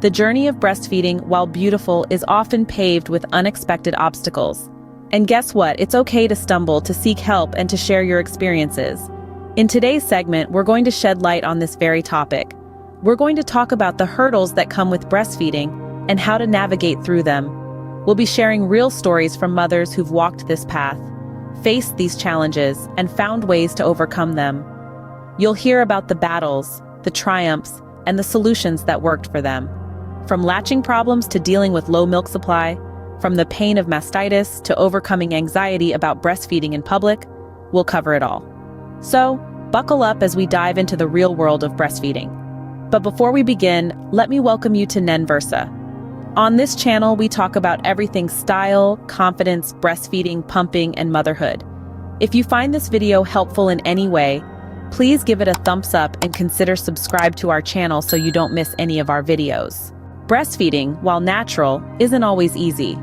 The journey of breastfeeding, while beautiful, is often paved with unexpected obstacles. And guess what? It's okay to stumble, to seek help, and to share your experiences. In today's segment, we're going to shed light on this very topic. We're going to talk about the hurdles that come with breastfeeding and how to navigate through them. We'll be sharing real stories from mothers who've walked this path, faced these challenges, and found ways to overcome them. You'll hear about the battles, the triumphs, and the solutions that worked for them. From latching problems to dealing with low milk supply, from the pain of mastitis to overcoming anxiety about breastfeeding in public, we'll cover it all. So, buckle up as we dive into the real world of breastfeeding. But before we begin, let me welcome you to Nen Versa. On this channel, we talk about everything style, confidence, breastfeeding, pumping, and motherhood. If you find this video helpful in any way, please give it a thumbs up and consider subscribe to our channel so you don't miss any of our videos. Breastfeeding, while natural, isn't always easy.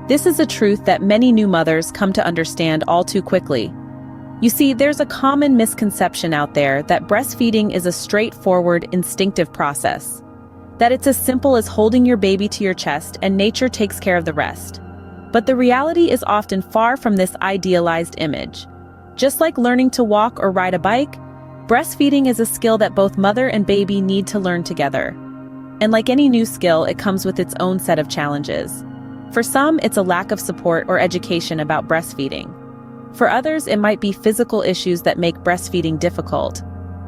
This is a truth that many new mothers come to understand all too quickly. You see, there's a common misconception out there that breastfeeding is a straightforward, instinctive process. That it's as simple as holding your baby to your chest and nature takes care of the rest. But the reality is often far from this idealized image. Just like learning to walk or ride a bike, breastfeeding is a skill that both mother and baby need to learn together. And like any new skill, it comes with its own set of challenges. For some, it's a lack of support or education about breastfeeding. For others, it might be physical issues that make breastfeeding difficult.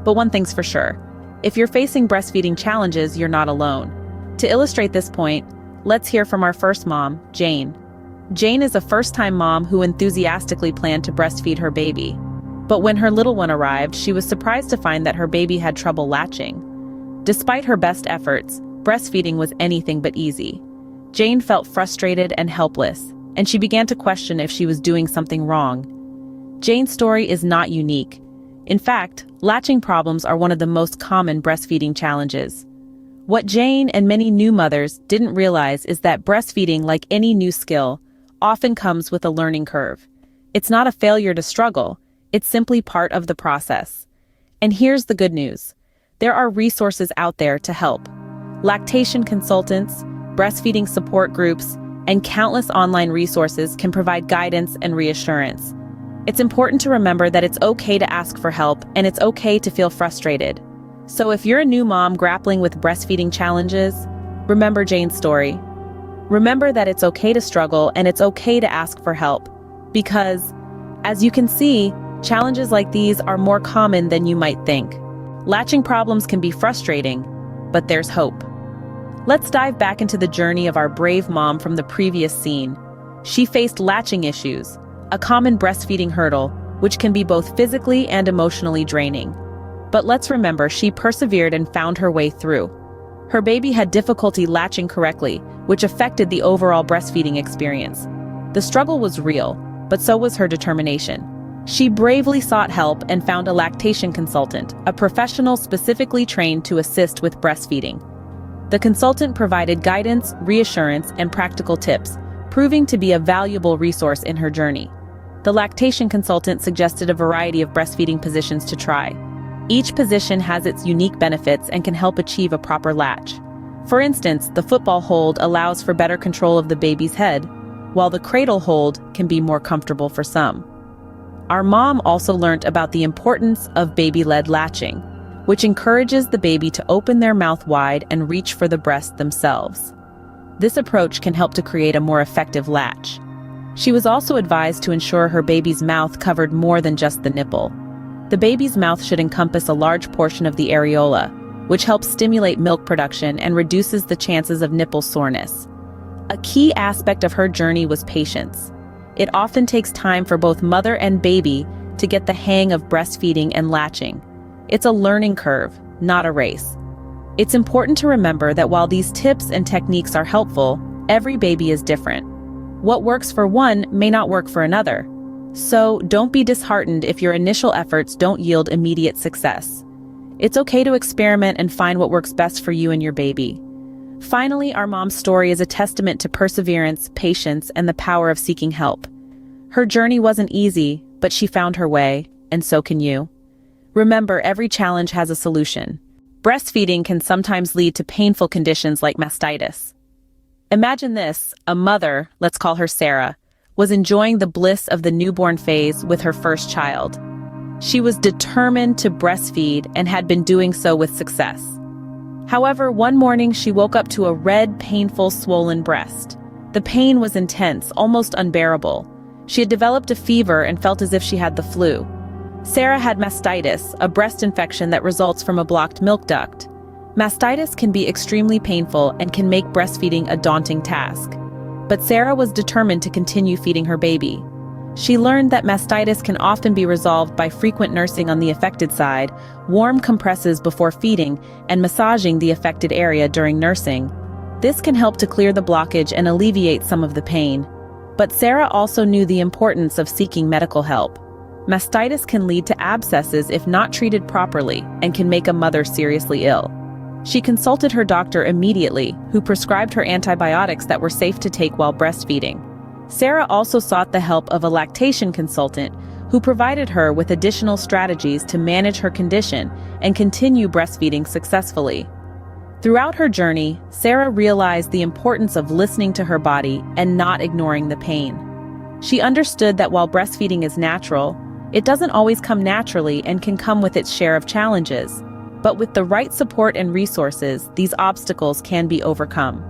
But one thing's for sure. If you're facing breastfeeding challenges, you're not alone. To illustrate this point, let's hear from our first mom, Jane. Jane is a first-time mom who enthusiastically planned to breastfeed her baby. But when her little one arrived, she was surprised to find that her baby had trouble latching. Despite her best efforts, breastfeeding was anything but easy. Jane felt frustrated and helpless, and she began to question if she was doing something wrong. Jane's story is not unique. In fact, latching problems are one of the most common breastfeeding challenges. What Jane and many new mothers didn't realize is that breastfeeding, like any new skill, often comes with a learning curve. It's not a failure to struggle, it's simply part of the process. And here's the good news. There are resources out there to help. Lactation consultants, breastfeeding support groups, and countless online resources can provide guidance and reassurance. It's important to remember that it's okay to ask for help and it's okay to feel frustrated. So if you're a new mom grappling with breastfeeding challenges, remember Jane's story. Remember that it's okay to struggle and it's okay to ask for help. Because, as you can see, challenges like these are more common than you might think. Latching problems can be frustrating, but there's hope. Let's dive back into the journey of our brave mom from the previous scene. She faced latching issues, a common breastfeeding hurdle, which can be both physically and emotionally draining. But let's remember, she persevered and found her way through. Her baby had difficulty latching correctly, which affected the overall breastfeeding experience. The struggle was real, but so was her determination. She bravely sought help and found a lactation consultant, a professional specifically trained to assist with breastfeeding. The consultant provided guidance, reassurance, and practical tips, proving to be a valuable resource in her journey. The lactation consultant suggested a variety of breastfeeding positions to try. Each position has its unique benefits and can help achieve a proper latch. For instance, the football hold allows for better control of the baby's head, while the cradle hold can be more comfortable for some. Our mom also learned about the importance of baby-led latching, which encourages the baby to open their mouth wide and reach for the breast themselves. This approach can help to create a more effective latch. She was also advised to ensure her baby's mouth covered more than just the nipple. The baby's mouth should encompass a large portion of the areola, which helps stimulate milk production and reduces the chances of nipple soreness. A key aspect of her journey was patience. It often takes time for both mother and baby to get the hang of breastfeeding and latching. It's a learning curve, not a race. It's important to remember that while these tips and techniques are helpful, every baby is different. What works for one may not work for another. So don't be disheartened if your initial efforts don't yield immediate success. It's okay to experiment and find what works best for you and your baby. Finally, our mom's story is a testament to perseverance, patience, and the power of seeking help. Her journey wasn't easy, but she found her way, and so can you. Remember, every challenge has a solution. breastfeeding can sometimes lead to painful conditions like mastitis. Imagine this: a mother, let's call her Sarah, was enjoying the bliss of the newborn phase with her first child. She was determined to breastfeed and had been doing so with success. However, one morning she woke up to a red, painful, swollen breast. The pain was intense, almost unbearable. She had developed a fever and felt as if she had the flu. Sarah had mastitis, a breast infection that results from a blocked milk duct. Mastitis can be extremely painful and can make breastfeeding a daunting task. But Sarah was determined to continue feeding her baby. She learned that mastitis can often be resolved by frequent nursing on the affected side, warm compresses before feeding, and massaging the affected area during nursing. This can help to clear the blockage and alleviate some of the pain. But Sarah also knew the importance of seeking medical help. Mastitis can lead to abscesses if not treated properly and can make a mother seriously ill. She consulted her doctor immediately, who prescribed her antibiotics that were safe to take while breastfeeding. Sarah also sought the help of a lactation consultant, who provided her with additional strategies to manage her condition and continue breastfeeding successfully. Throughout her journey, Sarah realized the importance of listening to her body and not ignoring the pain. She understood that while breastfeeding is natural, it doesn't always come naturally and can come with its share of challenges. But with the right support and resources, these obstacles can be overcome.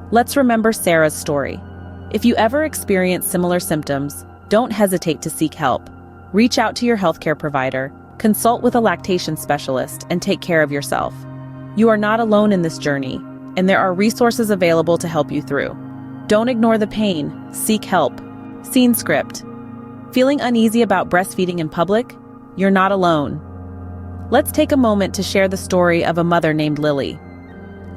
Let's remember Sarah's story. If you ever experience similar symptoms, don't hesitate to seek help. Reach out to your healthcare provider, consult with a lactation specialist, and take care of yourself. You are not alone in this journey, and there are resources available to help you through. Don't ignore the pain, seek help. Scene script. Feeling uneasy about breastfeeding in public? You're not alone. Let's take a moment to share the story of a mother named Lily.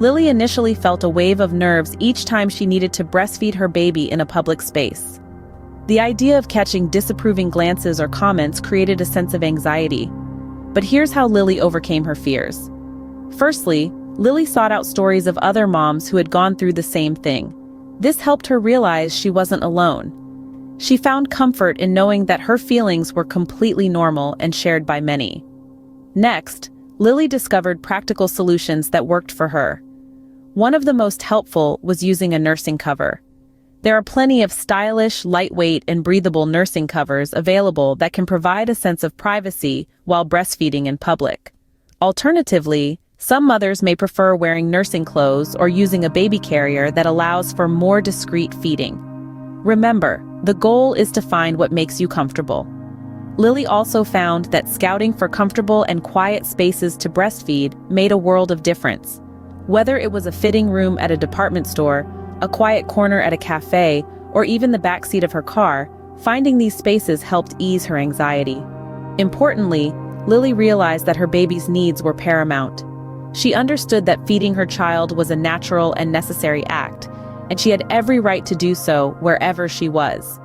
Lily initially felt a wave of nerves each time she needed to breastfeed her baby in a public space. The idea of catching disapproving glances or comments created a sense of anxiety. But here's how Lily overcame her fears. Firstly, Lily sought out stories of other moms who had gone through the same thing. This helped her realize she wasn't alone. She found comfort in knowing that her feelings were completely normal and shared by many. Next, Lily discovered practical solutions that worked for her. One of the most helpful was using a nursing cover. There are plenty of stylish, lightweight, and breathable nursing covers available that can provide a sense of privacy while breastfeeding in public. Alternatively, some mothers may prefer wearing nursing clothes or using a baby carrier that allows for more discreet feeding. Remember, the goal is to find what makes you comfortable. Lily also found that scouting for comfortable and quiet spaces to breastfeed made a world of difference. Whether it was a fitting room at a department store, a quiet corner at a cafe, or even the backseat of her car, finding these spaces helped ease her anxiety. Importantly, Lily realized that her baby's needs were paramount. She understood that feeding her child was a natural and necessary act, and she had every right to do so wherever she was.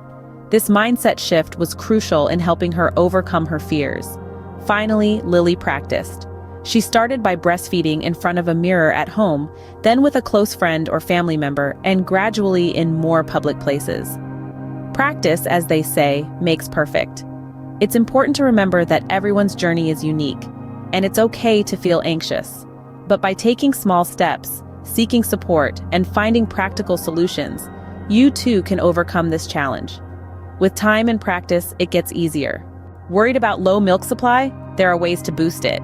This mindset shift was crucial in helping her overcome her fears. Finally, Lily practiced. She started by breastfeeding in front of a mirror at home, then with a close friend or family member, and gradually in more public places. Practice, as they say, makes perfect. It's important to remember that everyone's journey is unique, and it's okay to feel anxious. But by taking small steps, seeking support, and finding practical solutions, you too can overcome this challenge. With time and practice, it gets easier. Worried about low milk supply? There are ways to boost it.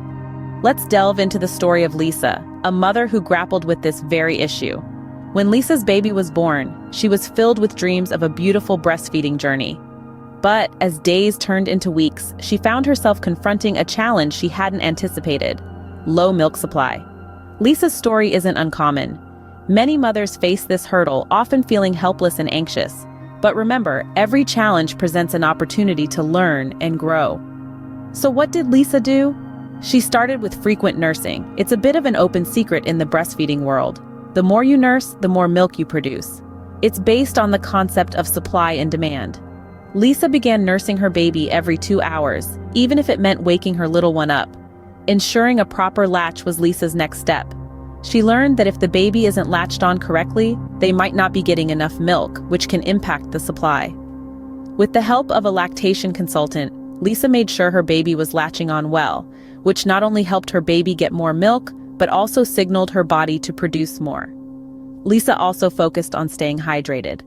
Let's delve into the story of Lisa, a mother who grappled with this very issue. When Lisa's baby was born, she was filled with dreams of a beautiful breastfeeding journey. But as days turned into weeks, she found herself confronting a challenge she hadn't anticipated: low milk supply. Lisa's story isn't uncommon. Many mothers face this hurdle, often feeling helpless and anxious. But remember, every challenge presents an opportunity to learn and grow. So what did Lisa do? She started with frequent nursing. It's a bit of an open secret in the breastfeeding world. The more you nurse, the more milk you produce. It's based on the concept of supply and demand. Lisa began nursing her baby every 2 hours, even if it meant waking her little one up. Ensuring a proper latch was Lisa's next step. She learned that if the baby isn't latched on correctly, they might not be getting enough milk, which can impact the supply. With the help of a lactation consultant, Lisa made sure her baby was latching on well, which not only helped her baby get more milk, but also signaled her body to produce more. Lisa also focused on staying hydrated.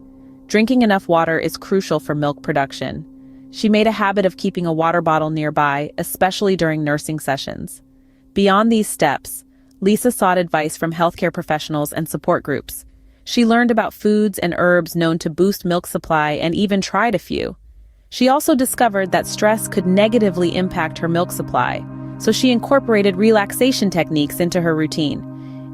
Drinking enough water is crucial for milk production. She made a habit of keeping a water bottle nearby, especially during nursing sessions. Beyond these steps, Lisa sought advice from healthcare professionals and support groups. She learned about foods and herbs known to boost milk supply and even tried a few. She also discovered that stress could negatively impact her milk supply, so she incorporated relaxation techniques into her routine.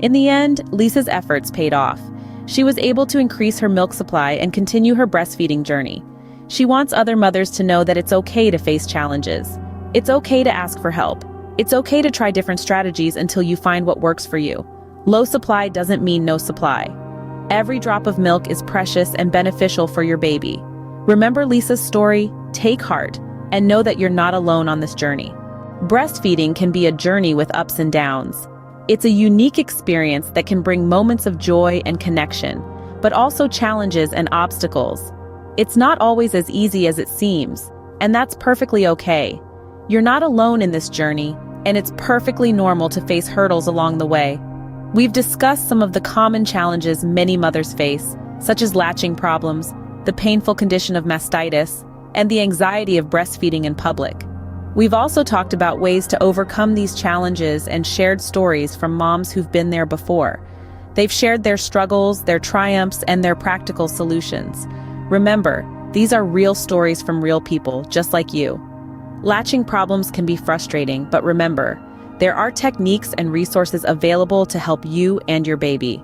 In the end, Lisa's efforts paid off. She was able to increase her milk supply and continue her breastfeeding journey. She wants other mothers to know that it's okay to face challenges. It's okay to ask for help. It's okay to try different strategies until you find what works for you. Low supply doesn't mean no supply. Every drop of milk is precious and beneficial for your baby. Remember Lisa's story, take heart, and know that you're not alone on this journey. Breastfeeding can be a journey with ups and downs. It's a unique experience that can bring moments of joy and connection, but also challenges and obstacles. It's not always as easy as it seems, and that's perfectly okay. You're not alone in this journey, and it's perfectly normal to face hurdles along the way. We've discussed some of the common challenges many mothers face, such as latching problems, the painful condition of mastitis, and the anxiety of breastfeeding in public. We've also talked about ways to overcome these challenges and shared stories from moms who've been there before. They've shared their struggles, their triumphs, and their practical solutions. Remember, these are real stories from real people, just like you. Latching problems can be frustrating, but remember, there are techniques and resources available to help you and your baby.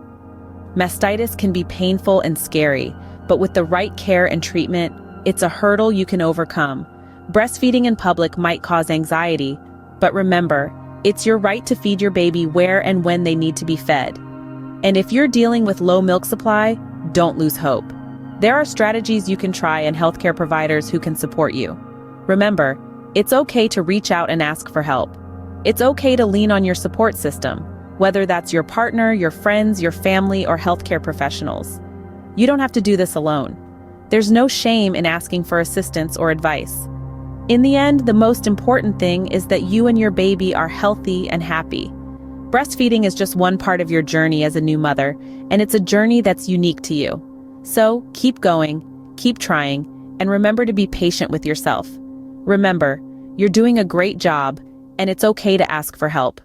Mastitis can be painful and scary, but with the right care and treatment, it's a hurdle you can overcome. Breastfeeding in public might cause anxiety, but remember, it's your right to feed your baby where and when they need to be fed. And if you're dealing with low milk supply, don't lose hope. There are strategies you can try and healthcare providers who can support you. Remember, it's okay to reach out and ask for help. It's okay to lean on your support system, whether that's your partner, your friends, your family, or healthcare professionals. You don't have to do this alone. There's no shame in asking for assistance or advice. In the end, the most important thing is that you and your baby are healthy and happy. Breastfeeding is just one part of your journey as a new mother, and it's a journey that's unique to you. So keep going, keep trying, and remember to be patient with yourself. Remember, you're doing a great job, and it's okay to ask for help.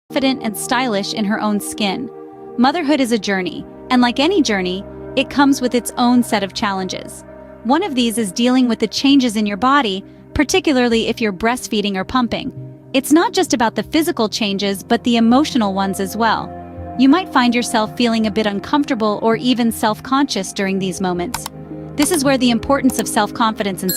Confident and stylish in her own skin. Motherhood is a journey, and like any journey, it comes with its own set of challenges. One of these is dealing with the changes in your body, particularly if you're breastfeeding or pumping. It's not just about the physical changes, but the emotional ones as well. You might find yourself feeling a bit uncomfortable or even self-conscious during these moments. This is where the importance of self-confidence and